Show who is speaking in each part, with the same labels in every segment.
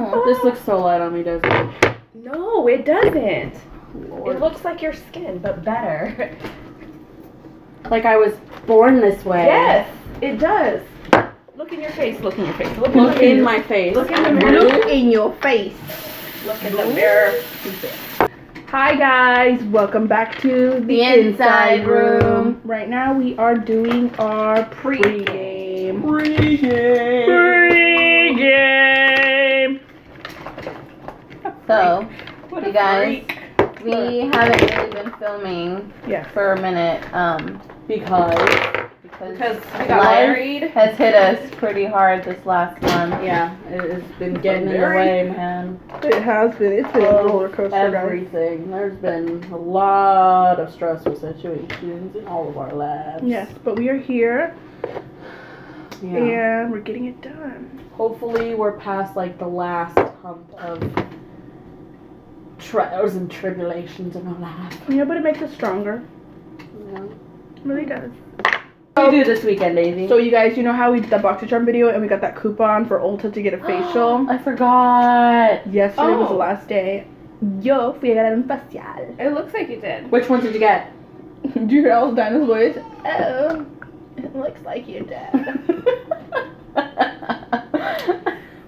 Speaker 1: Oh, this looks so light on me, doesn't it?
Speaker 2: No, it doesn't.
Speaker 1: Lord.
Speaker 2: It looks like your skin, but better.
Speaker 1: Like I was born this way.
Speaker 2: Yes, it does. Look in your face. Look in your face.
Speaker 1: Look in my face.
Speaker 2: Look in the mirror.
Speaker 3: Look in your face.
Speaker 2: Look in the mirror.
Speaker 3: Hi guys, welcome back to
Speaker 1: The Inside Room.
Speaker 3: Right now we are doing our pregame.
Speaker 4: So,
Speaker 2: What
Speaker 4: you
Speaker 2: a
Speaker 4: guys,
Speaker 2: freak.
Speaker 4: we haven't really been filming
Speaker 3: Yes.
Speaker 4: for a minute,
Speaker 1: Because
Speaker 2: Because we got
Speaker 4: life
Speaker 2: married.
Speaker 4: has hit us pretty hard this last month.
Speaker 1: yeah, it has been getting in the way, man.
Speaker 3: It has been. It's been a roller coaster, guys.
Speaker 1: Everything. There's been a lot of stressful situations in all of our lives.
Speaker 3: Yes, but we are here
Speaker 1: Yeah.
Speaker 3: and we're getting it done.
Speaker 1: Hopefully we're past like the last hump of trials and tribulations in our life.
Speaker 3: Yeah, but it makes us stronger.
Speaker 1: Yeah.
Speaker 3: It really does.
Speaker 1: What do you do this weekend, Daisy?
Speaker 3: So you guys, you know how we did that BoxyCharm video and we got that coupon for Ulta to get a facial?
Speaker 4: I forgot.
Speaker 3: Yesterday was the
Speaker 2: Oh.
Speaker 3: last day. Yo, fui a ganar un facial.
Speaker 2: It looks like you did.
Speaker 1: Which one did you get?
Speaker 3: Do you hear all Dinah's voice? Oh, it looks like you did.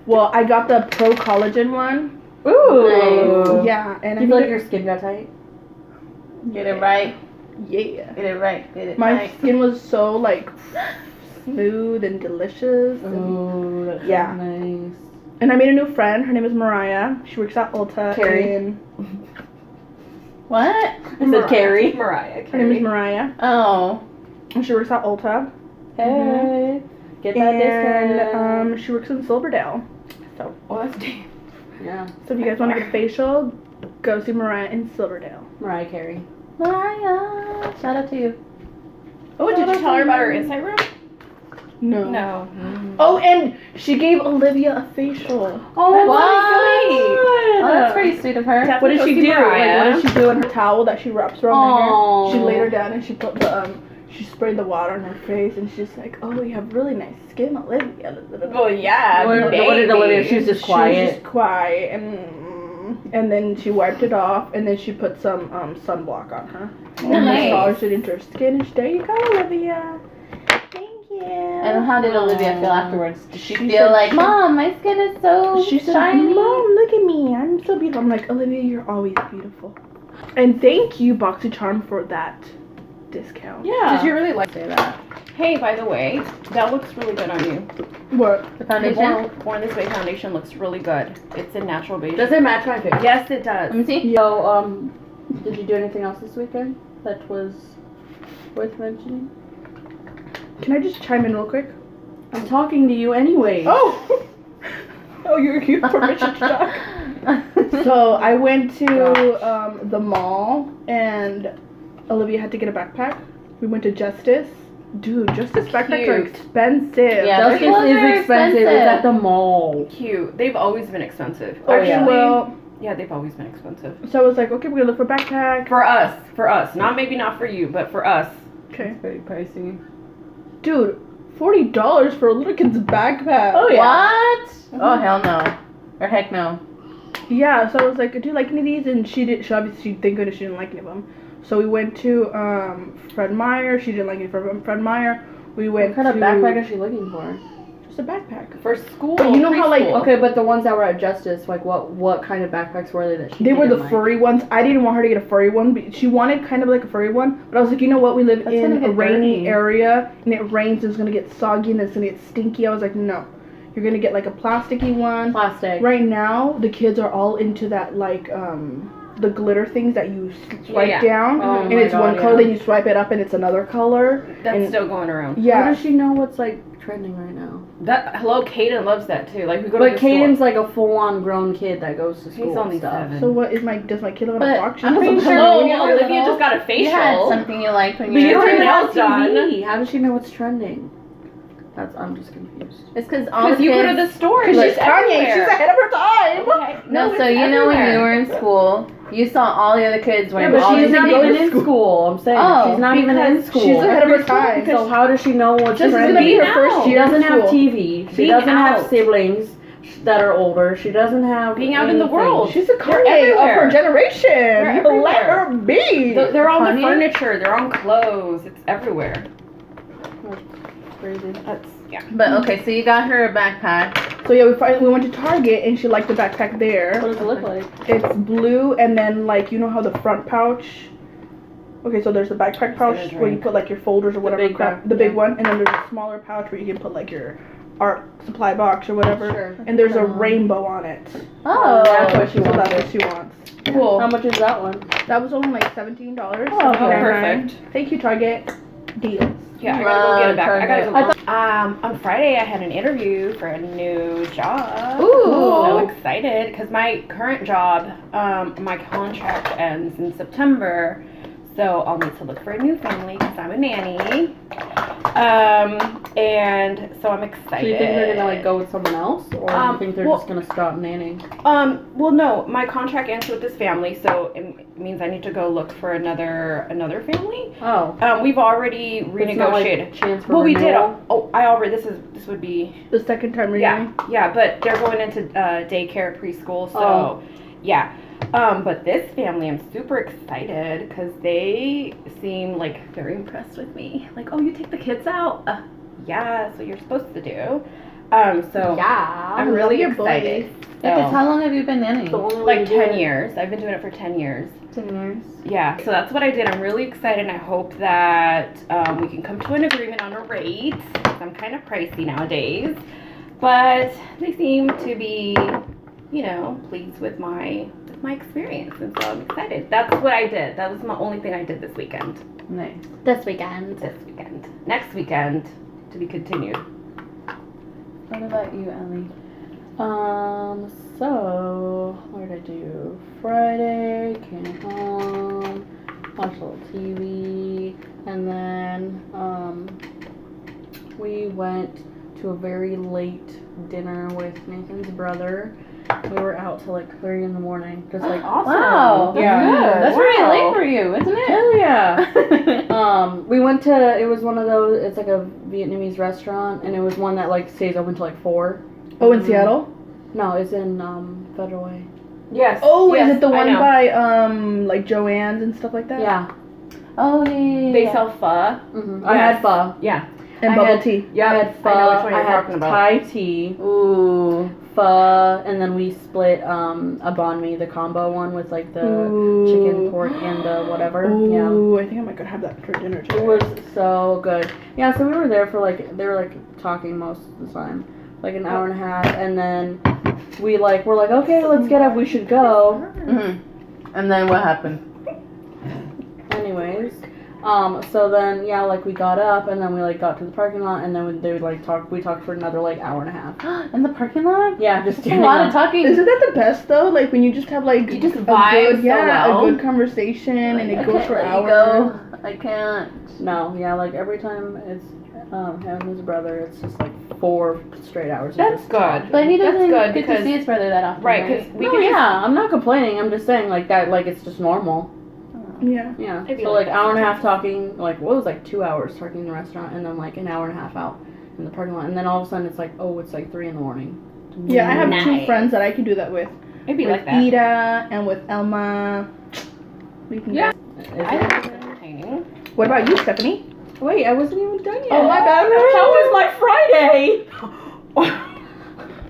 Speaker 3: Well, I got the Pro Collagen one.
Speaker 1: Ooh.
Speaker 3: Yeah, and
Speaker 1: Do
Speaker 3: I
Speaker 1: you feel
Speaker 3: think
Speaker 1: like your skin got tight?
Speaker 4: Get it right.
Speaker 3: yeah.
Speaker 4: Get it right. Get it
Speaker 3: My
Speaker 4: right.
Speaker 3: skin was so like smooth and delicious. And,
Speaker 1: Ooh, that's
Speaker 3: Yeah.
Speaker 1: nice.
Speaker 3: and I made a new friend. Her name is Mariah. She works at Ulta.
Speaker 1: Carrie.
Speaker 3: And
Speaker 4: What?
Speaker 1: I said Carrie.
Speaker 2: Mariah.
Speaker 3: her name is Mariah.
Speaker 4: Oh.
Speaker 3: And she works at Ulta.
Speaker 1: Hey, get that
Speaker 3: And
Speaker 1: discount.
Speaker 3: she works in Silverdale. So,
Speaker 2: Oh, that's deep.
Speaker 1: Yeah,
Speaker 3: so if you guys want to get a facial, go see Mariah in Silverdale.
Speaker 1: Mariah Carey.
Speaker 4: Mariah. Shout out to you.
Speaker 2: Oh, did you tell her about her inside room?
Speaker 3: No.
Speaker 2: No.
Speaker 3: Oh, and she gave Olivia a facial.
Speaker 1: Oh,
Speaker 4: What? Oh, that's pretty sweet of her.
Speaker 2: Yeah.
Speaker 3: What did she
Speaker 2: Go see
Speaker 3: do? Like,
Speaker 2: Mariah.
Speaker 3: what did she do in her towel that she wraps around
Speaker 1: Aw.
Speaker 3: her hair? She laid her down and she put the she sprayed the water on her face and she's like, "Oh, you have really nice skin, Olivia."
Speaker 2: Well, yeah.
Speaker 1: What
Speaker 2: baby.
Speaker 1: did Olivia? She was just
Speaker 3: She was
Speaker 1: quiet.
Speaker 3: just quiet and then she wiped it off and then she put some sunblock on her. And
Speaker 2: Nice.
Speaker 3: massaged it into her skin and she, there you go, Olivia. Thank you.
Speaker 4: And how did Olivia feel afterwards? Did she
Speaker 3: She
Speaker 4: feel
Speaker 3: said
Speaker 4: like,
Speaker 3: she-
Speaker 4: Mom, my skin is so
Speaker 3: She said,
Speaker 4: shiny?
Speaker 3: "Mom, look at me. I'm so beautiful." I'm like, "Olivia, you're always beautiful." And thank you, BoxyCharm, for that discount.
Speaker 1: Yeah.
Speaker 2: Did you really like
Speaker 4: Say that.
Speaker 2: Hey, by the way, that looks really good on you.
Speaker 3: What?
Speaker 4: The
Speaker 2: The
Speaker 4: foundation?
Speaker 2: Born This Way foundation looks really good. It's a natural beige.
Speaker 1: Does it match my face?
Speaker 2: Yes, it does.
Speaker 4: Let me see.
Speaker 1: Yo, did you do anything else this weekend that was worth mentioning?
Speaker 3: Can I just chime in real quick?
Speaker 1: I'm talking to you anyway.
Speaker 3: Oh! Oh, you're cute. Permission to talk. So I went to the mall and Olivia had to get a backpack. We went to Justice. Dude, Justice backpacks are
Speaker 2: Cute.
Speaker 3: expensive.
Speaker 4: Yeah,
Speaker 1: Justice
Speaker 4: those clothes
Speaker 1: is
Speaker 4: are
Speaker 1: expensive. It's
Speaker 4: expensive.
Speaker 1: at the mall.
Speaker 2: Cute. They've always been expensive.
Speaker 1: Oh, yeah.
Speaker 2: Actually,
Speaker 3: Well,
Speaker 2: yeah, they've always been expensive.
Speaker 3: so I was like, okay, we're gonna look for a backpack.
Speaker 2: For us. Not maybe not for you, but for us.
Speaker 3: Okay.
Speaker 1: Very pricey.
Speaker 3: Dude, $40 for a little kid's backpack.
Speaker 1: Oh, yeah.
Speaker 4: What? Oh, hell no. Or heck no.
Speaker 3: Yeah, so I was like, do you like any of these? And she obviously, thank goodness she didn't like any of them. So we went to Fred Meyer. She didn't like any from Fred Meyer. We went
Speaker 1: What kind of
Speaker 3: to
Speaker 1: backpack is she looking for?
Speaker 3: just a backpack.
Speaker 2: For school.
Speaker 3: But you know how, like,
Speaker 2: preschool.
Speaker 1: Okay, but the ones that were at Justice, like what kind of backpacks were they that she
Speaker 3: They were the
Speaker 1: didn't like?
Speaker 3: furry ones. I didn't want her to get a furry one. But she wanted kind of like a furry one. But I was like, you know what? We live
Speaker 1: That's
Speaker 3: in
Speaker 1: gonna
Speaker 3: a
Speaker 1: get
Speaker 3: rainy
Speaker 1: dirty.
Speaker 3: area. And it rains. And it's going to get soggy. And it's going to get stinky. I was like, no. You're going to get like a plasticky one.
Speaker 1: Plastic.
Speaker 3: Right now, the kids are all into that like the glitter things that you swipe
Speaker 2: Yeah.
Speaker 3: down.
Speaker 1: Oh
Speaker 3: and
Speaker 1: my
Speaker 3: it's one
Speaker 1: God,
Speaker 3: color.
Speaker 1: yeah.
Speaker 3: Then you swipe it up and it's another color.
Speaker 2: That's
Speaker 3: and-
Speaker 2: still going around.
Speaker 1: How
Speaker 3: Yeah.
Speaker 1: does she know what's like trending right now?
Speaker 2: Hello, Caden loves that too. Like we go to
Speaker 1: But
Speaker 2: the store.
Speaker 1: Caden's like a full-on grown kid that goes to
Speaker 2: He's
Speaker 1: school
Speaker 2: only
Speaker 1: and stuff.
Speaker 2: 7.
Speaker 3: So what is does my kid live on a
Speaker 4: But
Speaker 3: box? She
Speaker 4: I'm
Speaker 3: has
Speaker 4: pretty
Speaker 3: a
Speaker 4: sure
Speaker 3: pillow.
Speaker 4: when you were
Speaker 2: Olivia
Speaker 4: little,
Speaker 2: just got a facial.
Speaker 4: You had something you liked when
Speaker 1: But
Speaker 4: you
Speaker 1: you
Speaker 4: were
Speaker 1: don't even
Speaker 4: little.
Speaker 1: have
Speaker 2: nails
Speaker 1: TV. How does she know what's trending? I'm just confused.
Speaker 4: It's because all the
Speaker 2: Because you go to
Speaker 4: kids...
Speaker 2: the store.
Speaker 3: Because
Speaker 2: She's
Speaker 3: she's Kanye.
Speaker 2: everywhere.
Speaker 3: She's ahead of her time.
Speaker 2: Okay.
Speaker 4: No, so
Speaker 2: it's
Speaker 4: you know when you
Speaker 2: everywhere.
Speaker 4: were in school, you saw all the other kids
Speaker 1: Yeah,
Speaker 4: wearing
Speaker 1: but
Speaker 4: all
Speaker 1: she's
Speaker 4: these
Speaker 1: not
Speaker 3: go
Speaker 1: even
Speaker 3: to
Speaker 1: in school. I'm saying
Speaker 4: Oh,
Speaker 1: she's not even in
Speaker 3: because
Speaker 1: school.
Speaker 3: she's ahead of her time.
Speaker 1: So how does she know what's
Speaker 3: This is
Speaker 1: trending?
Speaker 3: gonna be her
Speaker 2: Now.
Speaker 3: first
Speaker 1: She
Speaker 3: year
Speaker 1: doesn't
Speaker 3: in
Speaker 1: have
Speaker 3: school.
Speaker 1: TV. She
Speaker 2: Being
Speaker 1: doesn't have
Speaker 2: out.
Speaker 1: siblings. that are older. She doesn't have
Speaker 2: Being out in the
Speaker 1: anything.
Speaker 2: world.
Speaker 3: She's a
Speaker 2: They're
Speaker 3: Kanye of
Speaker 2: everywhere.
Speaker 3: her generation.
Speaker 2: They're
Speaker 3: Let
Speaker 2: everywhere.
Speaker 3: her be.
Speaker 2: They're on the
Speaker 4: Kanye?
Speaker 2: furniture. They're on clothes. It's everywhere.
Speaker 1: Crazy.
Speaker 2: That's yeah.
Speaker 4: But okay, so you got her a backpack.
Speaker 3: So yeah, we went to Target and she liked the backpack there.
Speaker 1: What does it look like?
Speaker 3: It's blue and then like you know how the front pouch. Okay, so there's the backpack pouch
Speaker 2: gonna
Speaker 3: where you
Speaker 2: drink.
Speaker 3: put like your folders or whatever
Speaker 1: big
Speaker 3: crap,
Speaker 1: one,
Speaker 3: the big
Speaker 1: yeah.
Speaker 3: one, and then there's a smaller pouch where you can put like your art supply box or whatever.
Speaker 1: Sure.
Speaker 3: And there's a rainbow on it.
Speaker 4: Oh,
Speaker 1: that's what she
Speaker 3: So that's
Speaker 1: wants.
Speaker 3: what she wants.
Speaker 2: Cool.
Speaker 1: How much is that one?
Speaker 3: That was only like $17.
Speaker 1: Oh, okay.
Speaker 2: Perfect.
Speaker 3: Thank you, Target. Deals.
Speaker 2: Yeah, I gotta go get it back. I gotta
Speaker 4: Target.
Speaker 2: go. On Friday, I had an interview for a new job.
Speaker 4: Ooh.
Speaker 2: So excited because my current job, my contract ends in September, so I'll need to look for a new family because I'm a nanny. And so I'm excited.
Speaker 1: So you think they're gonna like go with someone else, or you think they're
Speaker 2: well-
Speaker 1: just gonna stop nannying?
Speaker 2: Well, no, my contract ends with this family, so it means I need to go look for another family.
Speaker 1: Oh,
Speaker 2: We've already
Speaker 1: it's not, like,
Speaker 2: renegotiated.
Speaker 1: chance for
Speaker 2: Well, we did.
Speaker 1: renewal?
Speaker 2: Oh, I already. This would be.
Speaker 3: The second time we're
Speaker 2: Yeah, yeah, but they're going into daycare, preschool, so
Speaker 1: Oh.
Speaker 2: yeah. But this family, I'm super excited because they seem like very impressed with me. Like, oh, you take the kids out? Yeah, that's what you're supposed to do. So
Speaker 1: yeah.
Speaker 2: I'm really
Speaker 3: your
Speaker 2: excited.
Speaker 4: Because
Speaker 2: So,
Speaker 4: how long have you been nannying?
Speaker 1: The only way
Speaker 2: like
Speaker 1: to do
Speaker 2: 10
Speaker 1: it-
Speaker 2: years. I've been doing it for 10 years.
Speaker 4: 10 years.
Speaker 2: Yeah, so that's what I did. I'm really excited, and I hope that we can come to an agreement on a rate. 'Cause I'm kind of pricey nowadays, but they seem to be, pleased with my experience, and so I'm excited. That's what I did. That was my only thing I did this weekend.
Speaker 4: Nice.
Speaker 1: This weekend.
Speaker 2: Next weekend, to be continued.
Speaker 4: What about you, Ellie?
Speaker 1: So what did I do? Friday, came home, watched a little TV, and then we went to a very late dinner with Nathan's brother. We were out till like 3 in the morning, just like
Speaker 4: Wow. That's
Speaker 1: Yeah.
Speaker 4: good. That's
Speaker 2: Wow.
Speaker 4: really late for you, isn't it?
Speaker 1: hell yeah. We went to, it was one of those, it's like a Vietnamese restaurant, and it was one that like stays open till like 4.
Speaker 3: Oh, in Seattle?
Speaker 1: No, it's in Federal Way.
Speaker 2: Yes.
Speaker 3: Oh,
Speaker 2: yes,
Speaker 3: is it the
Speaker 2: I
Speaker 3: one
Speaker 2: know.
Speaker 3: by like Joanne's and stuff like that?
Speaker 1: Yeah.
Speaker 4: Oh, yeah.
Speaker 2: They sell pho.
Speaker 1: Mm-hmm. I had pho.
Speaker 2: Yeah.
Speaker 3: And
Speaker 1: I
Speaker 3: bubble
Speaker 1: had-
Speaker 3: tea.
Speaker 2: Yeah.
Speaker 1: I had pho.
Speaker 2: I know which one
Speaker 1: I
Speaker 2: you're
Speaker 1: had
Speaker 2: talking about.
Speaker 1: Thai tea,
Speaker 4: Ooh.
Speaker 1: pho, and then we split a banh mi, the combo one with like the chicken, pork, and the whatever. Yeah.
Speaker 3: Ooh, I think I might go have that for dinner today.
Speaker 1: It was so good. Yeah, so we were there for like, they were like talking most of the time, like an hour and a half, and then we're like, okay, let's get up, we should go.
Speaker 4: Mm-hmm. And then what happened?
Speaker 1: Anyways, so then yeah, like we got up, and then we like got to the parking lot, and then we talked for another like hour and a half.
Speaker 4: In the parking lot?
Speaker 1: Yeah, just
Speaker 4: That's a lot of talking.
Speaker 3: Isn't that the best though? Like when you just have like
Speaker 2: You just
Speaker 3: a
Speaker 2: vibe
Speaker 3: good,
Speaker 2: so
Speaker 3: yeah,
Speaker 2: well.
Speaker 3: a good conversation and
Speaker 4: I
Speaker 3: it goes
Speaker 4: can't
Speaker 3: for
Speaker 4: let you
Speaker 3: hours.
Speaker 4: go. I can't.
Speaker 1: No, yeah, like every time it's him and his brother, it's just like 4 straight hours. of
Speaker 2: That's
Speaker 1: just
Speaker 2: good.
Speaker 1: talking.
Speaker 4: But he
Speaker 2: That's
Speaker 4: doesn't
Speaker 2: good
Speaker 4: get to
Speaker 2: because-
Speaker 4: see his brother that often,
Speaker 2: Right,
Speaker 4: right?
Speaker 2: because we
Speaker 1: No,
Speaker 2: can
Speaker 1: yeah, I'm not complaining. I'm just saying like that, like it's just normal.
Speaker 3: Yeah.
Speaker 1: Yeah.
Speaker 2: I feel
Speaker 1: So
Speaker 2: like
Speaker 1: like hour and a half talking, like what was like 2 hours talking in the restaurant, and then like an hour and a half out in the parking lot, and then all of a sudden it's like, oh, it's like 3 in the morning.
Speaker 3: Yeah, I have two
Speaker 2: Nice.
Speaker 3: friends that I can do that with.
Speaker 2: Maybe
Speaker 3: With
Speaker 2: like that.
Speaker 3: Ida and with Elma. We can
Speaker 2: Yeah.
Speaker 3: go.
Speaker 1: Is
Speaker 2: I
Speaker 1: it?
Speaker 2: think it's entertaining.
Speaker 3: What about you, Stephanie?
Speaker 1: Wait, I wasn't even done yet.
Speaker 3: Oh, my bad.
Speaker 1: How was my Friday?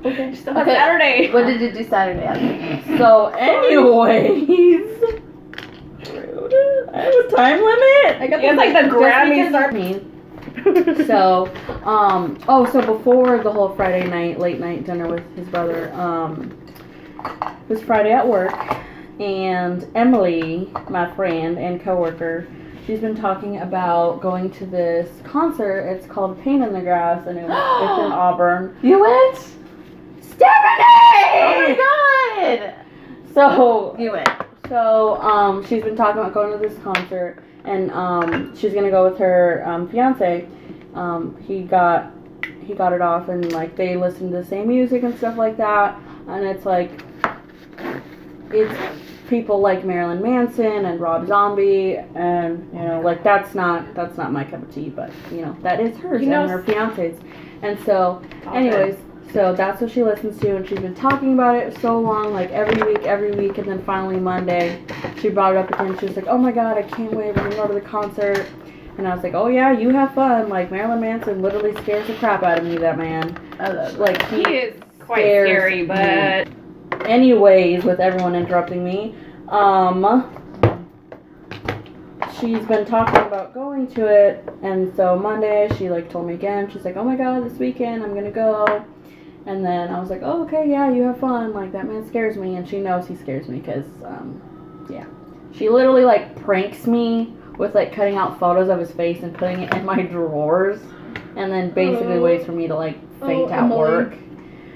Speaker 3: Okay.
Speaker 2: Still have
Speaker 4: Okay.
Speaker 2: Saturday.
Speaker 4: What did you do Saturday? Ellie?
Speaker 1: So, anyways, I have a time limit. I got
Speaker 2: You have, like, the Grammys
Speaker 1: are me. So, so before the whole Friday night, late night dinner with his brother, it was Friday at work, and Emily, my friend and coworker, she's been talking about going to this concert. It's called Pain in the Grass, and it's in Auburn.
Speaker 4: You went?
Speaker 1: Stephanie!
Speaker 4: Oh my god!
Speaker 1: So,
Speaker 4: You went.
Speaker 1: she's been talking about going to this concert, and she's gonna go with her fiance. He got it off, and like they listen to the same music and stuff like that, and it's like it's people like Marilyn Manson and Rob Zombie, and like that's not my cup of tea, but that is hers and her fiance's, and so anyways. So that's what she listens to, and she's been talking about it so long, like every week, and then finally Monday, she brought it up again. She was like, oh my god, I can't wait, we're gonna go to the concert. And I was like, oh yeah, you have fun. Like, Marilyn Manson literally scares the crap out of me, that man.
Speaker 4: I love
Speaker 1: Like,
Speaker 2: He is quite
Speaker 1: scares
Speaker 2: scary, but
Speaker 1: Anyways, with everyone interrupting me, she's been talking about going to it, and so Monday she like told me again. She's like, oh my god, this weekend I'm gonna go. And then I was like, oh, okay, yeah, you have fun. Like, that man scares me, and she knows he scares me because, yeah. She literally, like, pranks me with, like, cutting out photos of his face and putting it in my drawers, and then basically waits for me to, like, faint at
Speaker 3: Emily.
Speaker 1: work.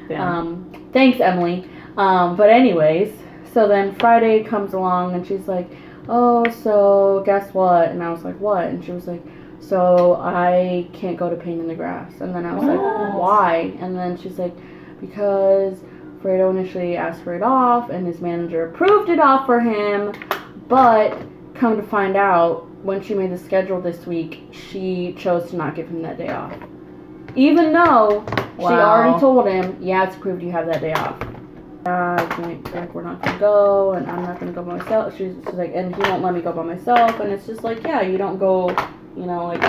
Speaker 4: Yeah.
Speaker 1: Thanks, Emily. But anyways, so then Friday comes along, and she's like, oh, so guess what? And I was like, what? And she was like, so I can't go to Pain in the Grass. And then I was like, why? And then she's like, because Fredo initially asked for it off, and his manager approved it off for him, but come to find out, when she made the schedule this week, she chose to not give him that day off. Even though she already told him, yeah, it's approved, you have that day off. I think like we're not gonna go, and I'm not gonna go by myself. She's like, and he won't let me go by myself, and it's just like, yeah, you don't go, you know, like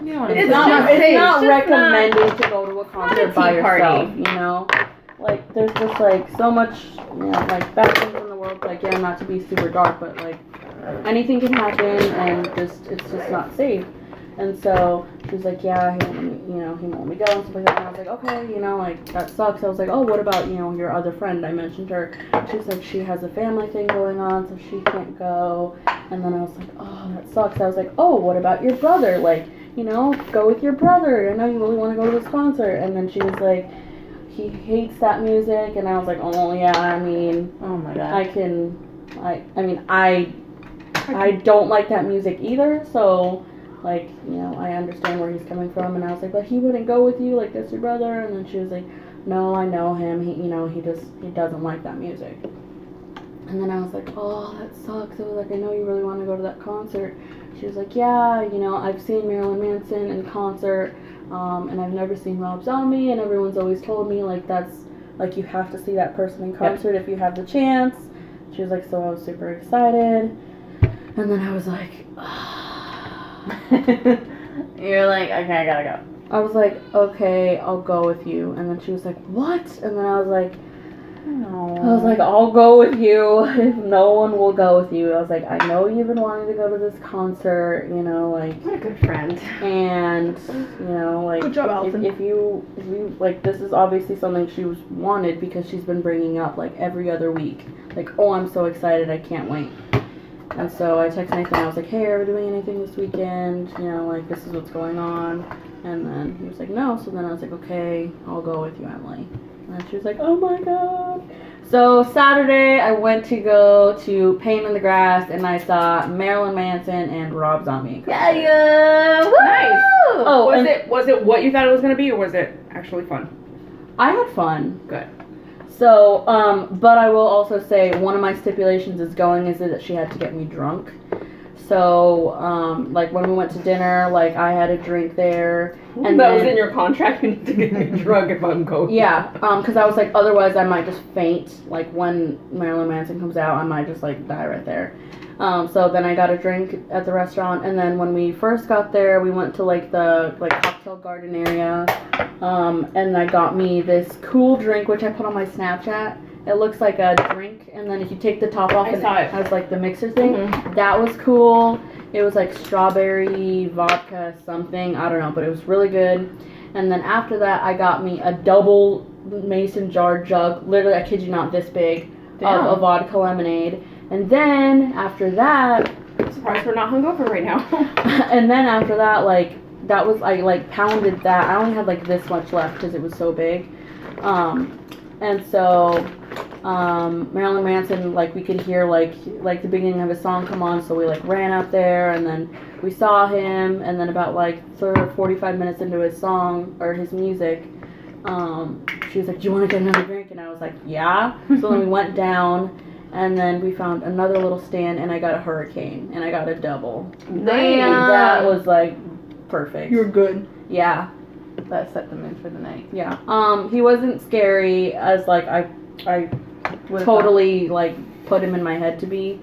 Speaker 2: you know,
Speaker 1: it's
Speaker 2: not
Speaker 1: not
Speaker 2: just
Speaker 1: recommended to go to a concert
Speaker 2: tea
Speaker 1: by yourself,
Speaker 2: party.
Speaker 1: you know. Like there's just like so much, you know, like bad things in the world. Like yeah, not to be super dark, but like anything can happen, and just it's just not safe. And so she was like, yeah, he won't let me, you know, he won't let me go and stuff like that. And I was like, okay, you know, like that sucks. I was like, oh, what about, you know, your other friend? I mentioned her. She was like, she has a family thing going on, so she can't go. And then I was like, oh, that sucks. I was like, oh, what about your brother? Like, you know, go with your brother. I know you really want to go to this concert. And then she was like, he hates that music. And I was like, oh yeah, I mean,
Speaker 4: Oh my god.
Speaker 1: I don't like that music either, so like, you know, I understand where he's coming from. And I was like, but he wouldn't go with you, like that's your brother. And then she was like, no, I know him, he, you know, he doesn't like that music. And then I was like, oh, that sucks. I was like, I know you really want to go to that concert. She was like, yeah, you know, I've seen Marilyn Manson in concert, and I've never seen Rob Zombie, and everyone's always told me, like, that's, like, you have to see that person in concert if you have the chance. She was like, so I was super excited. And then I was like,
Speaker 4: You're like, okay, I gotta go.
Speaker 1: I was like, okay, I'll go with you. And then she was like, what? And then I was like, I'll go with you if no one will go with you. I was like, I know you've been wanting to go to this concert, you know, like.
Speaker 2: What a good friend.
Speaker 1: And, you know, like.
Speaker 3: Good job, Allison.
Speaker 1: If you, like, this is obviously something she was wanted because she's been bringing up, like, every other week. Like, oh, I'm so excited, I can't wait. And so I texted Nathan, I was like, hey, are we doing anything this weekend? You know, like, this is what's going on. And then he was like, no. So then I was like, okay, I'll go with you, Emily. And then she was like, oh my god. So Saturday, I went to go to Pain in the Grass, and I saw Marilyn Manson and Rob Zombie.
Speaker 4: Yeah. Woo!
Speaker 2: Nice.
Speaker 1: Oh,
Speaker 2: Was it what you thought it was gonna be, or was it actually fun?
Speaker 1: I had fun.
Speaker 2: Good.
Speaker 1: So, but I will also say one of my stipulations is that she had to get me drunk. So, like when we went to dinner, like I had a drink there. And
Speaker 2: that was
Speaker 1: then-
Speaker 2: in your contract. You need to get me drunk if I'm going.
Speaker 1: Yeah, because I was like, otherwise I might just faint. Like when Marilyn Manson comes out, I might just like die right there. So then I got a drink at the restaurant, and then when we first got there, we went to like the cocktail garden area, and I got me this cool drink which I put on my Snapchat. It looks like a drink, and then if you take the top off,
Speaker 2: I
Speaker 1: and
Speaker 2: saw
Speaker 1: it
Speaker 2: it.
Speaker 1: has like the mixer thing.
Speaker 2: Mhm.
Speaker 1: That was cool. It was like strawberry vodka something, I don't know, but it was really good. And then after that, I got me a double mason jar jug, literally, I kid you not, this big,
Speaker 2: Damn.
Speaker 1: of a vodka lemonade. And then after that,
Speaker 2: I'm surprised we're not hungover right now.
Speaker 1: and then after that, like, that was, I like pounded that. I only had like this much left because it was so big. And so, Marilyn Manson, like, we could hear like the beginning of his song come on, so we like ran up there, and then we saw him, and then about like 45 minutes into his song, or his music, she was like, do you want to get another drink? And I was like, yeah. So then we went down, and then we found another little stand, and I got a hurricane, and I got a double.
Speaker 4: Damn.
Speaker 1: That was like perfect.
Speaker 3: You were good.
Speaker 1: Yeah.
Speaker 4: that set them in for the night.
Speaker 1: Yeah. He wasn't scary as like I
Speaker 4: Would've
Speaker 1: totally like put him in my head to be.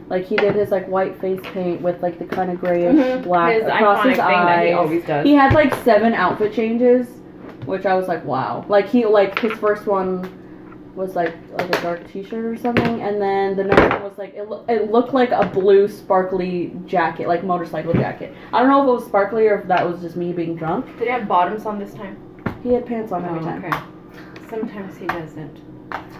Speaker 1: Like he did his like white face paint with like the kind of grayish black
Speaker 2: His
Speaker 1: across
Speaker 2: iconic
Speaker 1: his
Speaker 2: thing that he
Speaker 1: eyes.
Speaker 2: always does.
Speaker 1: He had like 7 outfit changes, which I was like, wow. Like his first one was like a dark t-shirt or something, and then the next one was like it looked like a blue sparkly jacket, like motorcycle jacket. I don't know if it was sparkly or if that was just me being drunk.
Speaker 2: Did he have bottoms on this time?
Speaker 1: He had pants on every time.
Speaker 2: Okay. Sometimes he doesn't.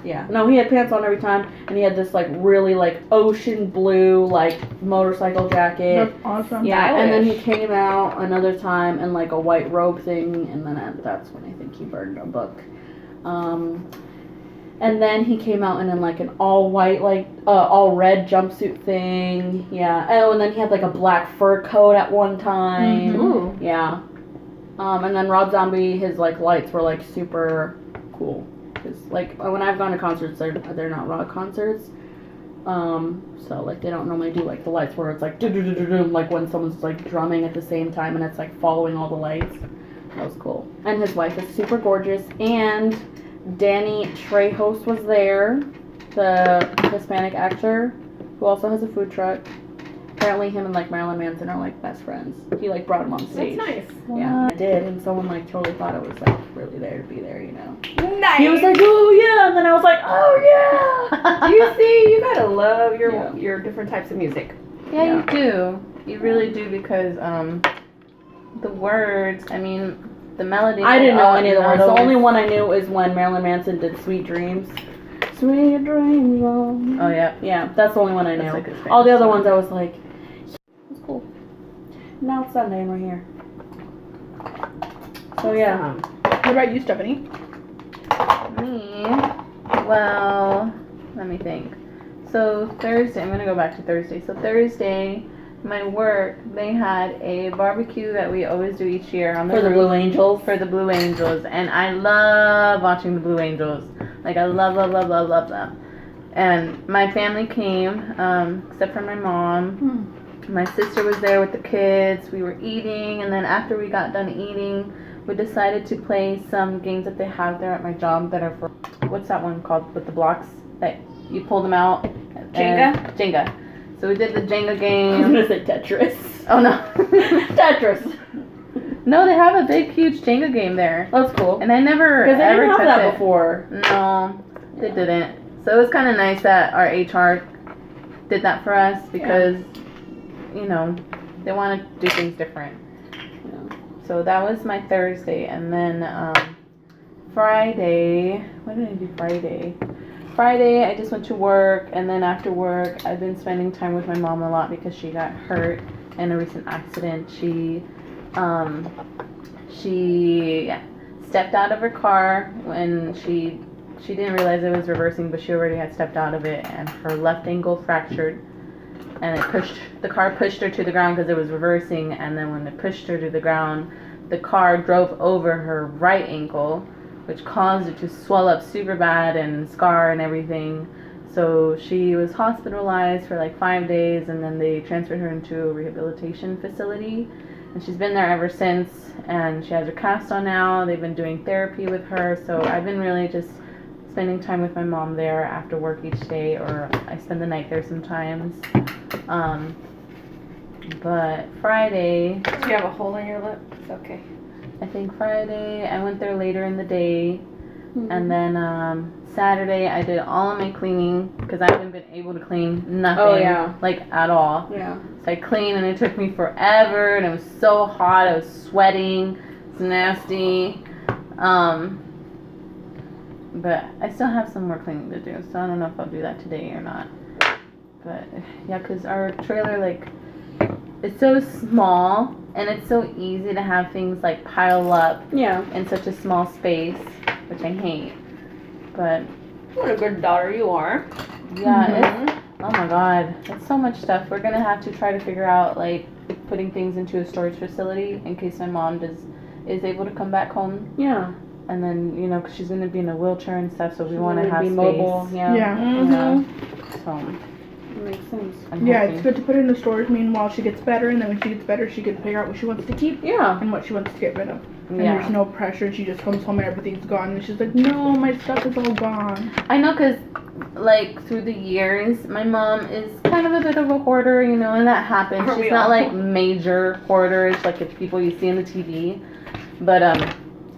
Speaker 1: Yeah. No, he had pants on every time, and he had this like really like ocean blue like motorcycle jacket.
Speaker 3: That's awesome.
Speaker 1: Yeah, and then he
Speaker 2: Stylish.
Speaker 1: came out another time in like a white robe thing, and then that's when I think he burned a book. And then he came out in like an all white, like all red jumpsuit thing. Yeah. Oh, and then he had like a black fur coat at one time.
Speaker 4: Ooh.
Speaker 1: Yeah. And then Rob Zombie, his like lights were like super cool. Cause like when I've gone to concerts, they're not rock concerts. So like they don't normally do like the lights where it's like do do do do do, like when someone's like drumming at the same time and it's like following all the lights. That was cool. And his wife is super gorgeous. And Danny Trejos was there, the Hispanic actor who also has a food truck. Apparently him and like Marilyn Manson are like best friends. He like brought him on stage.
Speaker 2: That's nice.
Speaker 1: Yeah, I did, and someone like totally thought it was like really there to be there, you know.
Speaker 2: Nice.
Speaker 1: He was like, oh yeah, and then I was like, oh yeah.
Speaker 2: You see, you gotta love
Speaker 1: Yeah.
Speaker 2: your different types of music.
Speaker 4: Yeah,
Speaker 1: Yeah.
Speaker 4: you do. You really do because the words. I mean, the melody.
Speaker 1: I didn't know any of the
Speaker 4: not
Speaker 1: words. The
Speaker 4: always-
Speaker 1: only one I knew is when Marilyn Manson did "Sweet Dreams." Sweet dreams.
Speaker 4: Oh yeah.
Speaker 1: Yeah, that's the only one I
Speaker 4: That's
Speaker 1: knew.
Speaker 4: like his
Speaker 1: All the
Speaker 4: famous
Speaker 1: other
Speaker 4: song.
Speaker 1: ones I was like, it's cool. Now it's Sunday and we're here. So yeah.
Speaker 3: What about you, Stephanie?
Speaker 4: Me? Well, let me think. So Thursday, I'm gonna go back to Thursday. So Thursday, my work, they had a barbecue that we always do each year on the
Speaker 1: For the
Speaker 4: roof
Speaker 1: Blue Angels.
Speaker 4: for the Blue Angels, and I love watching the Blue Angels. Like I love them. And my family came, except for my mom. My sister was there with the kids. We were eating, and then after we got done eating, we decided to play some games that they have there at my job that are for, what's that one called with the blocks that you pull them out?
Speaker 2: Jenga?
Speaker 4: Jenga. So we did the Jenga
Speaker 1: I was
Speaker 4: game.
Speaker 1: gonna say Tetris.
Speaker 4: Oh no.
Speaker 1: Tetris.
Speaker 4: No, they have a big, huge Jenga game there.
Speaker 1: That's cool.
Speaker 4: And I never
Speaker 1: Because they
Speaker 4: ever
Speaker 1: didn't have
Speaker 4: touched
Speaker 1: that
Speaker 4: it.
Speaker 1: before.
Speaker 4: No, they didn't. So it was kind of nice that our HR did that for us because, you know, they want to do things different.
Speaker 1: Yeah.
Speaker 4: So that was my Thursday. And then Friday, what did I do Friday? Friday, I just went to work. And then after work, I've been spending time with my mom a lot because she got hurt in a recent accident. She stepped out of her car when she didn't realize it was reversing, but she already had stepped out of it, and her left ankle fractured, and the car pushed her to the ground because it was reversing, and then when it pushed her to the ground, the car drove over her right ankle, which caused it to swell up super bad and scar and everything. So she was hospitalized for like 5 days, and then they transferred her into a rehabilitation facility. And she's been there ever since, and she has her cast on now. They've been doing therapy with her, so I've been really just spending time with my mom there after work each day, or I spend the night there sometimes. But Friday,
Speaker 2: Do you have a hole in your lip? It's okay.
Speaker 4: I think Friday, I went there later in the day,
Speaker 1: Mm-hmm.
Speaker 4: and then Saturday I did all of my cleaning, because I haven't been able to clean nothing,
Speaker 1: Oh, yeah.
Speaker 4: like at all.
Speaker 1: Yeah.
Speaker 4: So I cleaned, and it took me forever, and it was so hot, I was sweating, it's nasty. But I still have some more cleaning to do, so I don't know if I'll do that today or not. But yeah, because our trailer, like, it's so small, and it's so easy to have things like pile up
Speaker 1: Yeah.
Speaker 4: in such a small space, which I hate. But
Speaker 2: What a good daughter you are.
Speaker 4: yeah, it's, oh my god, it's so much stuff. We're gonna have to try to figure out like putting things into a storage facility in case my mom is able to come back home,
Speaker 1: Yeah.
Speaker 4: and then you know, 'cause she's gonna be in a wheelchair and stuff, so we want to
Speaker 1: Wanna
Speaker 4: have
Speaker 1: be
Speaker 4: space.
Speaker 1: mobile. Yeah.
Speaker 3: Yeah.
Speaker 4: Yeah. So
Speaker 1: That makes sense.
Speaker 4: I'm
Speaker 3: Yeah,
Speaker 4: hoping.
Speaker 3: it's good to put it in the stores. Meanwhile, she gets better, and then when she gets better, she can figure out what she wants to keep
Speaker 1: Yeah.
Speaker 3: and what she wants to get rid of. And
Speaker 4: Yeah.
Speaker 3: there's no pressure. She just comes home and everything's gone, and she's like, "No, my stuff is all gone."
Speaker 4: I know, cause like through the years, my mom is kind of a bit of a hoarder, you know, and that happens.
Speaker 2: Are we
Speaker 4: She's not
Speaker 2: all?
Speaker 4: like major hoarders, like it's people you see on the TV, but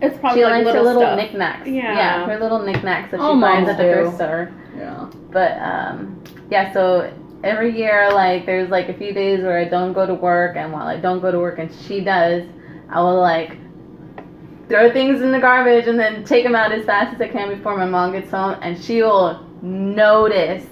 Speaker 2: It's probably
Speaker 4: she
Speaker 2: like
Speaker 4: likes her
Speaker 2: little
Speaker 4: little
Speaker 2: stuff.
Speaker 4: knickknacks.
Speaker 2: Yeah.
Speaker 4: Her little knickknacks that
Speaker 1: All
Speaker 4: she buys
Speaker 1: moms
Speaker 4: at the
Speaker 1: do.
Speaker 4: thrift store.
Speaker 1: Yeah.
Speaker 4: But yeah, so every year, like there's like a few days where I don't go to work, and while I don't go to work and she does, I will like throw things in the garbage and then take them out as fast as I can before my mom gets home, and she will notice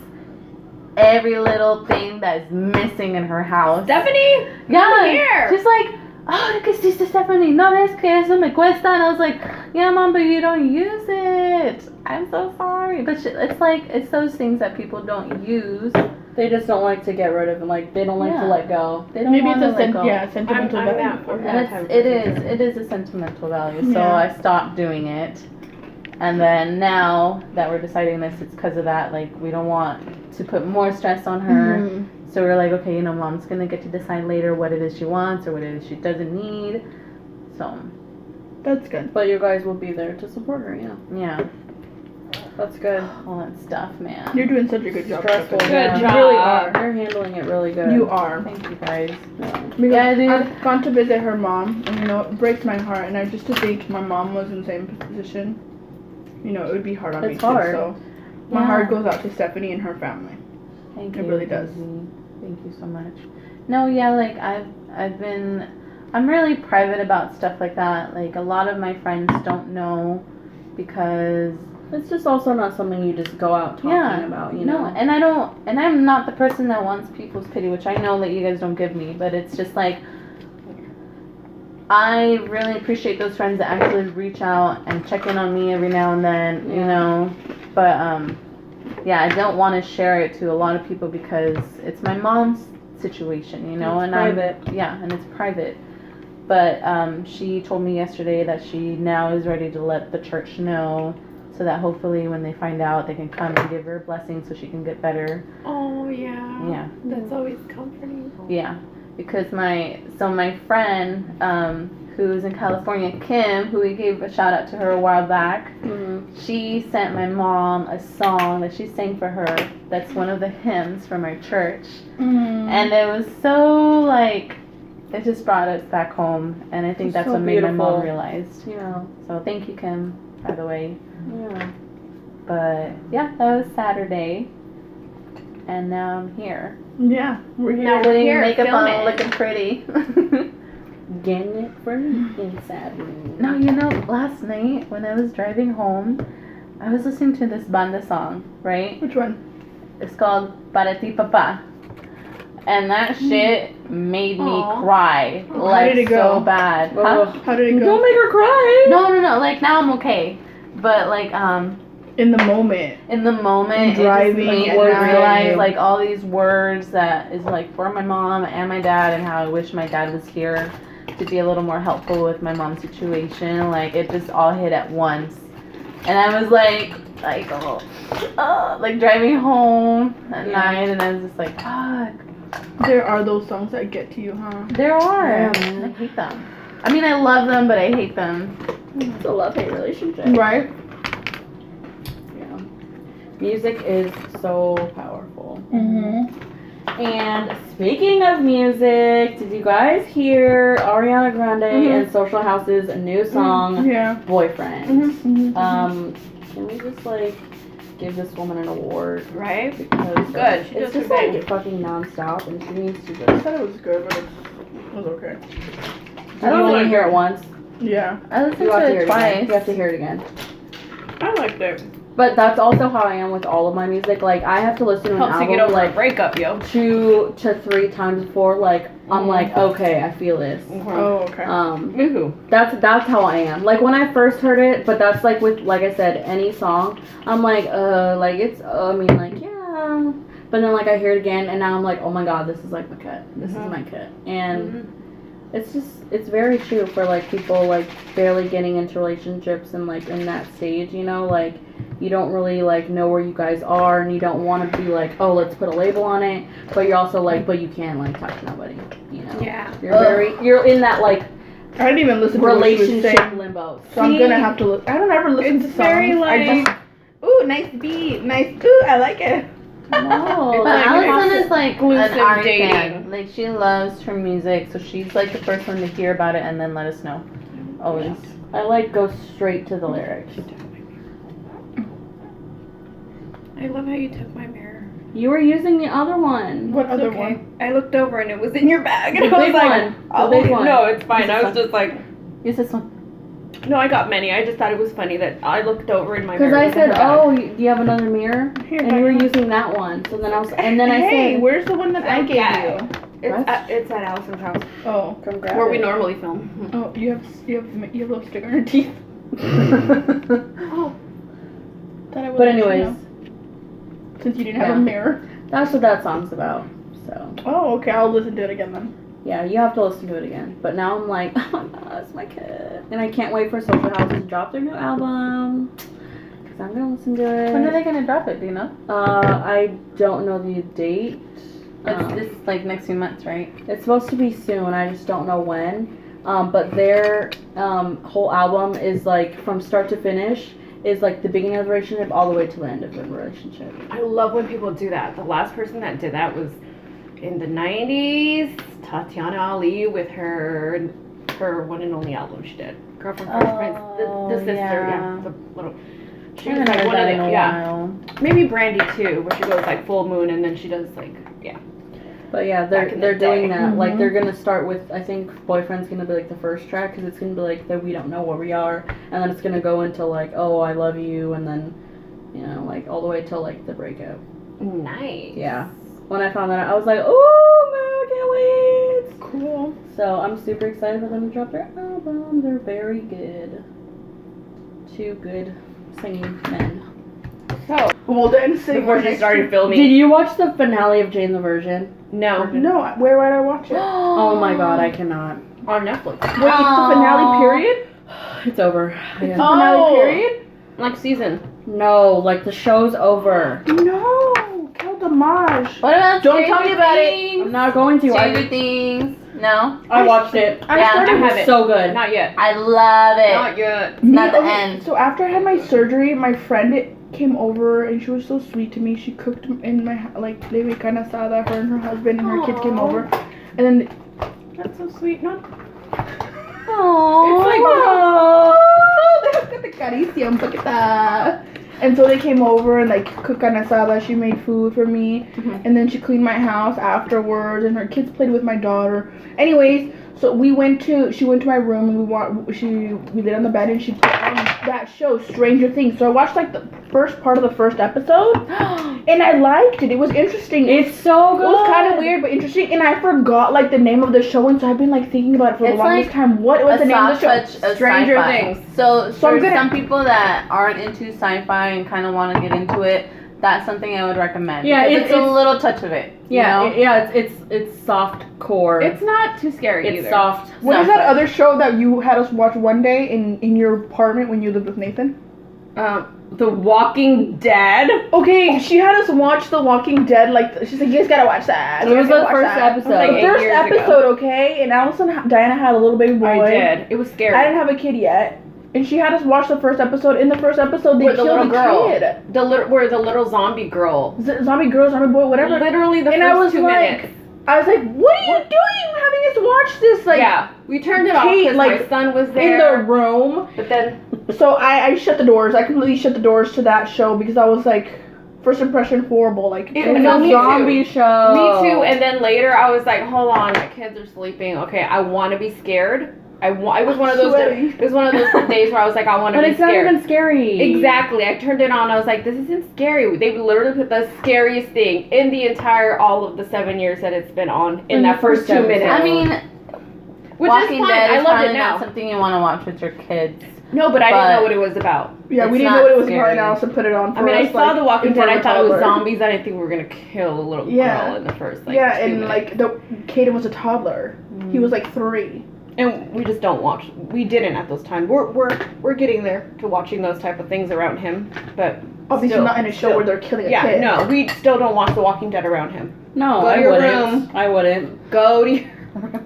Speaker 4: every little thing that's missing in her house.
Speaker 2: Stephanie?
Speaker 4: Yeah,
Speaker 2: here.
Speaker 4: she's like, oh, ¿qué hiciste, Stephanie? No ves que eso me cuesta? And I was like, yeah, Mom, but you don't use it. I'm so sorry. But it's like, it's those things that people don't use.
Speaker 1: They just don't like to get rid of them. Like, they don't like
Speaker 4: Yeah.
Speaker 1: to let go.
Speaker 4: They don't
Speaker 3: Maybe
Speaker 4: want
Speaker 3: it's
Speaker 4: to
Speaker 3: a
Speaker 4: let go.
Speaker 3: sentimental
Speaker 2: I'm
Speaker 3: value.
Speaker 2: that for
Speaker 4: And
Speaker 2: that.
Speaker 4: it is a sentimental value. So
Speaker 3: Yeah.
Speaker 4: I stopped doing it. And then now that we're deciding this, it's because of that. Like, we don't want to put more stress on her.
Speaker 3: Mhm.
Speaker 4: So we're like, okay, you know, Mom's gonna get to decide later what it is she wants or what it is she doesn't need. So,
Speaker 3: That's good.
Speaker 1: But you guys will be there to support her, yeah.
Speaker 4: yeah,
Speaker 1: That's good.
Speaker 4: all that stuff, man.
Speaker 3: You're doing such a good job.
Speaker 1: Stressful.
Speaker 3: Stephanie.
Speaker 1: Yeah.
Speaker 3: You
Speaker 2: Good
Speaker 3: really
Speaker 2: job.
Speaker 3: are.
Speaker 1: You're handling it really good.
Speaker 3: You are.
Speaker 4: Thank you guys.
Speaker 1: Yeah.
Speaker 3: Because
Speaker 4: Yeah, dude.
Speaker 3: I've gone to visit her mom, and you know, it breaks my heart. And I just to think my mom was in the same position, you know, it would be hard on me
Speaker 1: It's
Speaker 3: too.
Speaker 1: hard.
Speaker 3: So my
Speaker 4: Yeah.
Speaker 3: heart goes out to Stephanie and her family.
Speaker 4: Thank
Speaker 3: It
Speaker 4: you.
Speaker 3: really does.
Speaker 4: Thank you so much. No, yeah, like I'm really private about stuff like that. Like a lot of my friends don't know because
Speaker 1: It's just also not something you just go out talking about, you know?
Speaker 4: No, and I'm not the person that wants people's pity, which I know that you guys don't give me, but it's just like, I really appreciate those friends that actually reach out and check in on me every now and then, you
Speaker 1: Yeah.
Speaker 4: know, but, yeah, I don't want to share it to a lot of people because it's my mom's situation, you know,
Speaker 1: It's
Speaker 4: and
Speaker 1: private.
Speaker 4: and it's private. But she told me yesterday that she now is ready to let the church know so that hopefully when they find out they can come and give her a blessing so she can get better.
Speaker 2: Oh, yeah.
Speaker 4: Yeah.
Speaker 2: That's always comforting.
Speaker 4: Yeah. Because my friend who's in California, Kim, who we gave a shout out to her a while back,
Speaker 1: Mhm.
Speaker 4: she sent my mom a song that she sang for her that's one of the hymns from our church. And it was so like, it just brought us back home, and I think
Speaker 1: It's
Speaker 4: that's
Speaker 1: so
Speaker 4: what made my mom
Speaker 1: beautiful.
Speaker 4: realize.
Speaker 1: Yeah.
Speaker 4: So thank you, Kim, by the way.
Speaker 1: Yeah.
Speaker 4: But yeah, that was Saturday, and now I'm here.
Speaker 3: Yeah, we're here.
Speaker 2: Now we're
Speaker 4: Putting
Speaker 2: here
Speaker 4: makeup on,
Speaker 2: filming.
Speaker 4: looking pretty.
Speaker 1: Getting it from inside.
Speaker 4: No, you know, last night when I was driving home, I was listening to this banda song, right?
Speaker 3: Which one?
Speaker 4: It's called Para Ti Papa. And that shit made me
Speaker 2: Aw.
Speaker 4: cry.
Speaker 3: How
Speaker 4: Like,
Speaker 3: did it go?
Speaker 4: so bad. Huh?
Speaker 1: Ugh.
Speaker 3: How did it go?
Speaker 1: Don't make her cry!
Speaker 4: No. Like, now I'm okay. But, like,
Speaker 3: In the moment.
Speaker 4: in the moment,
Speaker 3: And driving
Speaker 4: it just made
Speaker 3: at
Speaker 4: me
Speaker 3: night.
Speaker 4: realize, like, all these words that is, like, for my mom and my dad, and how I wish my dad was here to be a little more helpful with my mom's situation. Like, it just all hit at once. And I was like driving home at
Speaker 1: Yeah.
Speaker 4: night, and I was just like, fuck.
Speaker 3: There are those songs that get to you, huh?
Speaker 4: There are.
Speaker 1: Yeah,
Speaker 4: And I hate them. I mean, I love them, but I hate them.
Speaker 1: It's a love-hate relationship.
Speaker 3: Right?
Speaker 1: Yeah. Music is so powerful.
Speaker 3: Mm-hmm.
Speaker 1: And speaking of music, did you guys hear Ariana Grande
Speaker 3: Mhm.
Speaker 1: and Social House's new song,
Speaker 3: Yeah.
Speaker 1: Boyfriend?
Speaker 3: Mm-hmm.
Speaker 1: Can we just like give this woman an award?
Speaker 2: Right?
Speaker 1: Because
Speaker 2: Good, she
Speaker 1: it's
Speaker 2: does
Speaker 1: just
Speaker 2: her
Speaker 1: like
Speaker 2: thing.
Speaker 1: fucking nonstop, and she needs to
Speaker 3: I
Speaker 1: just.
Speaker 3: thought it was good, but it was okay.
Speaker 1: I don't only hear it once.
Speaker 3: Yeah.
Speaker 4: I listened
Speaker 1: You have
Speaker 4: to
Speaker 1: to hear
Speaker 4: it
Speaker 1: it again.
Speaker 4: twice.
Speaker 1: You have to hear it again.
Speaker 2: I liked it.
Speaker 1: But that's also how I am with all of my music. Like I have to listen to an
Speaker 2: Helps you
Speaker 1: album
Speaker 2: get over a
Speaker 1: like
Speaker 2: breakup, yo.
Speaker 1: 2 to 3 times before like I'm like, okay, I feel this.
Speaker 3: Oh, okay.
Speaker 2: Me too.
Speaker 1: That's how I am. Like when I first heard it, but that's like with, like I said, any song, I'm like it's I mean like yeah, but then like I hear it again and now I'm like, oh my god, this is like my cut. This is my cut. And it's very true for like people like barely getting into relationships and like in that stage, you know, like you don't really like know where you guys are, and you don't want to be like, oh, let's put a label on it, but you're also like, but you can't like talk to nobody, you know?
Speaker 2: Yeah.
Speaker 1: You're in that like
Speaker 3: I didn't even listen to what she was
Speaker 1: relationship
Speaker 3: saying,
Speaker 1: limbo.
Speaker 3: so I'm gonna have to look. I don't ever listen to songs.
Speaker 2: very,
Speaker 3: I
Speaker 2: like-
Speaker 3: just, ooh, nice beat, nice. Ooh, I like it.
Speaker 1: No,
Speaker 2: It's
Speaker 4: But
Speaker 2: like
Speaker 4: Allison is like an
Speaker 2: exclusive
Speaker 4: art
Speaker 2: dating.
Speaker 4: fan. Like she loves her music, so she's like the first one to hear about it and then let us know. Always.
Speaker 1: I like go straight to the lyrics.
Speaker 2: I love how you took my mirror.
Speaker 1: You were using the other one.
Speaker 3: What
Speaker 2: It's
Speaker 3: other
Speaker 2: okay.
Speaker 3: one?
Speaker 2: I looked over and it was in your bag, and
Speaker 1: The
Speaker 2: I was
Speaker 1: big
Speaker 2: like,
Speaker 1: one.
Speaker 2: "Oh,
Speaker 1: The big one.
Speaker 2: no, it's fine."
Speaker 1: Use
Speaker 2: I
Speaker 1: this
Speaker 2: was
Speaker 1: one.
Speaker 2: just like,
Speaker 4: Use this one.
Speaker 2: no, I got many. I just thought it was funny that I looked over in my
Speaker 1: Because
Speaker 2: mirror.
Speaker 1: I
Speaker 2: was in her
Speaker 1: said,
Speaker 2: bag.
Speaker 1: oh, do you have another mirror?
Speaker 3: Here,
Speaker 1: And you were
Speaker 3: Diana.
Speaker 1: using that one. So then I was, and then I
Speaker 3: Hey,
Speaker 1: said,
Speaker 3: where's the one that I gave
Speaker 2: Okay.
Speaker 3: you?
Speaker 2: It's at Allison's house
Speaker 3: Oh,
Speaker 1: come grab
Speaker 2: where we
Speaker 1: it.
Speaker 2: normally film.
Speaker 3: oh, you have lipstick on your teeth.
Speaker 2: Oh,
Speaker 3: Thought I would
Speaker 1: But
Speaker 3: let you
Speaker 1: anyways,
Speaker 3: know, since you didn't have
Speaker 1: Yeah.
Speaker 3: a mirror.
Speaker 1: that's what that song's about. So
Speaker 3: Oh, okay, I'll listen to it again then.
Speaker 1: yeah, you have to listen to it again. But now I'm like, oh my god, it's my kid, and I can't wait for Social House to drop their new album. Cause I'm gonna listen to it.
Speaker 4: When are they gonna drop it? Do you know?
Speaker 1: I don't know the date.
Speaker 4: It's like next few months, right?
Speaker 1: It's supposed to be soon. I just don't know when. But their whole album is like from start to finish is like the beginning of the relationship all the way to the end of the relationship.
Speaker 2: I love when people do that. The last person that did that was in the 90s, Tatiana Ali with her one and only album she did. Girlfriend, First Prince, the sister,
Speaker 4: yeah.
Speaker 2: the little. She
Speaker 4: I
Speaker 2: was
Speaker 4: haven't
Speaker 2: like
Speaker 4: heard
Speaker 2: one of
Speaker 4: that in
Speaker 2: the,
Speaker 4: a
Speaker 2: yeah.
Speaker 4: while.
Speaker 2: Maybe Brandy too, where she goes like full moon and then she does like, yeah.
Speaker 1: But yeah,
Speaker 2: Back in
Speaker 1: they're
Speaker 2: the
Speaker 1: doing
Speaker 2: day.
Speaker 1: that. Like
Speaker 3: Mhm.
Speaker 1: they're gonna start with, I think Boyfriend's gonna be like the first track because it's gonna be like that we don't know where we are, and then it's gonna go into like, oh, I love you, and then you know like all the way till like the breakup.
Speaker 2: Nice.
Speaker 1: Yeah. When I found that out, I was like, oh man, I can't wait.
Speaker 3: Cool.
Speaker 1: So I'm super excited for them to drop their album. They're very good. Two good singing men.
Speaker 2: So,
Speaker 3: Well then, sing
Speaker 2: before she started
Speaker 1: Did
Speaker 2: filming.
Speaker 1: you watch the finale of Jane the Virgin?
Speaker 2: No.
Speaker 3: No, where would I watch it?
Speaker 1: Oh my god, I cannot.
Speaker 2: On Netflix.
Speaker 3: Wait, it's the finale period?
Speaker 1: It's over.
Speaker 3: The
Speaker 1: Yeah.
Speaker 3: finale period?
Speaker 2: Like season.
Speaker 1: No, like the show's over.
Speaker 3: No, Kel Damage.
Speaker 4: What about
Speaker 3: Don't
Speaker 4: Stranger
Speaker 3: tell me about it.
Speaker 4: Things?
Speaker 1: I'm not going to.
Speaker 4: Stranger Things. No,
Speaker 1: I watched it.
Speaker 3: I
Speaker 4: Yeah,
Speaker 3: started
Speaker 2: I have it.
Speaker 1: So good.
Speaker 2: Not yet.
Speaker 4: I love it.
Speaker 2: Not yet.
Speaker 4: Not the end.
Speaker 3: So after I had my surgery, my friend came over and she was so sweet to me. She cooked in my like they made carne asada. Her and her husband and her kids came
Speaker 2: Aw.
Speaker 3: over, and then
Speaker 2: That's so sweet. Not.
Speaker 4: Aww.
Speaker 3: it's like the caricia un poquita. And so they came over and like cooked carne asada. She made food for me, and then she cleaned my house afterwards. And her kids played with my daughter. Anyways, so she went to my room and we laid on the bed and she put on that show Stranger Things. So I watched like the first part of the first episode, and I liked it. It was interesting.
Speaker 1: It's so
Speaker 3: It
Speaker 1: good.
Speaker 3: was kind of weird but interesting, and I forgot like the name of the show, and so I've been like thinking about it for the
Speaker 4: It's
Speaker 3: longest
Speaker 4: like
Speaker 3: time. What was
Speaker 4: A
Speaker 3: the name of
Speaker 4: soft
Speaker 3: the show?
Speaker 4: touch of
Speaker 2: Stranger
Speaker 4: sci-fi.
Speaker 2: Things.
Speaker 4: So
Speaker 3: So I'm
Speaker 4: for
Speaker 3: gonna-
Speaker 4: some people that aren't into sci-fi and kind of want to get into it, that's something I would recommend.
Speaker 1: Yeah,
Speaker 4: because
Speaker 1: it's-
Speaker 4: it's a little touch of it.
Speaker 1: Yeah,
Speaker 4: You know?
Speaker 1: yeah. It's soft core.
Speaker 2: It's not too scary
Speaker 1: It's
Speaker 2: either.
Speaker 1: soft.
Speaker 3: What is
Speaker 4: Sounds
Speaker 3: that
Speaker 4: like-
Speaker 3: other show that you had us watch one day in your apartment when you lived with Nathan?
Speaker 2: The Walking Dead.
Speaker 3: Okay, she had us watch The Walking Dead. Like she's like, you guys gotta watch that.
Speaker 1: It
Speaker 3: You
Speaker 1: was
Speaker 3: guys gotta
Speaker 1: the
Speaker 3: watch
Speaker 1: first
Speaker 3: that."
Speaker 1: episode.
Speaker 3: The
Speaker 2: Like 8
Speaker 3: first
Speaker 2: years ago.
Speaker 3: episode, okay. And Allison, Diana had a little baby boy.
Speaker 2: I did. It was scary.
Speaker 3: I didn't have a kid yet, and she had us watch the first episode. In the first episode, they
Speaker 2: With the
Speaker 3: killed
Speaker 2: little
Speaker 3: a
Speaker 2: girl.
Speaker 3: kid.
Speaker 2: Where the little zombie girl.
Speaker 3: Zombie girl, zombie boy, whatever.
Speaker 2: Literally the
Speaker 3: And
Speaker 2: first
Speaker 3: I was
Speaker 2: 2
Speaker 3: like,
Speaker 2: minutes.
Speaker 3: I was like, what are you doing? Having us watch this like
Speaker 2: Yeah, we turned it off
Speaker 3: Kate,
Speaker 2: because
Speaker 3: like,
Speaker 2: my son was
Speaker 3: in
Speaker 2: there.
Speaker 3: the room.
Speaker 2: But then
Speaker 3: So I shut the doors. I completely shut the doors to that show because I was like, first impression horrible. Like
Speaker 2: It
Speaker 3: it
Speaker 2: was
Speaker 3: was
Speaker 2: a
Speaker 3: a
Speaker 2: me
Speaker 1: zombie show.
Speaker 2: me too. And then later I was like, hold on, my kids are sleeping. Okay, I want to be scared. It was one of those.
Speaker 3: Sweating.
Speaker 2: It was one of those days where I was like, I want to
Speaker 1: But
Speaker 2: be
Speaker 1: it's not
Speaker 2: scared.
Speaker 1: even scary.
Speaker 2: Exactly. I turned it on. I was like, this isn't scary. They literally put the scariest thing in the entire all of the 7 years that it's been on in
Speaker 1: In
Speaker 2: that
Speaker 1: the
Speaker 2: first
Speaker 1: first
Speaker 2: 2
Speaker 1: episode.
Speaker 2: minutes.
Speaker 4: I mean,
Speaker 2: Which
Speaker 4: Walking
Speaker 2: is fine.
Speaker 4: Dead
Speaker 2: I
Speaker 4: is
Speaker 2: loved
Speaker 4: probably
Speaker 2: it now.
Speaker 4: not something you want to watch with your kids.
Speaker 2: No, but I didn't
Speaker 4: but-
Speaker 2: know what it was about.
Speaker 3: Yeah, we
Speaker 4: It's
Speaker 3: didn't
Speaker 4: not
Speaker 3: know what it was about,
Speaker 4: scary.
Speaker 3: and Allison put it on for
Speaker 2: I mean,
Speaker 3: us.
Speaker 2: I saw
Speaker 3: like,
Speaker 2: The Walking
Speaker 3: in
Speaker 2: Dead.
Speaker 3: front
Speaker 2: I
Speaker 3: of a
Speaker 2: thought it was
Speaker 3: toddler.
Speaker 2: zombies. I didn't think we were gonna kill a little
Speaker 3: Yeah.
Speaker 2: girl in the first like
Speaker 3: Yeah,
Speaker 2: 2
Speaker 3: and
Speaker 2: minutes.
Speaker 3: like Caden was a toddler. He was like 3.
Speaker 2: And we just don't watch. We didn't at those times. We're getting there to watching those type of things around him, but
Speaker 3: Obviously
Speaker 2: still,
Speaker 3: not in a show where they're killing a
Speaker 2: yeah,
Speaker 3: kid.
Speaker 2: no, we still don't watch The Walking Dead around him.
Speaker 1: No,
Speaker 2: Go to
Speaker 1: I
Speaker 2: your
Speaker 1: wouldn't.
Speaker 2: room.
Speaker 1: I wouldn't.
Speaker 2: Go to your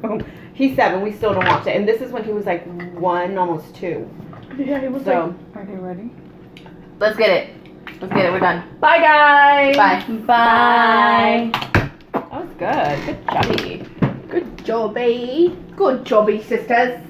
Speaker 2: room. He's 7. We still don't watch it, and this is when he was like 1, almost 2.
Speaker 3: Yeah, he was
Speaker 2: So
Speaker 1: Are they ready?
Speaker 4: Let's get it. Let's get it. We're done.
Speaker 3: bye guys.
Speaker 4: Bye.
Speaker 1: Bye.
Speaker 2: that was good. Good jobby.
Speaker 3: Good jobby. Good jobby, sisters.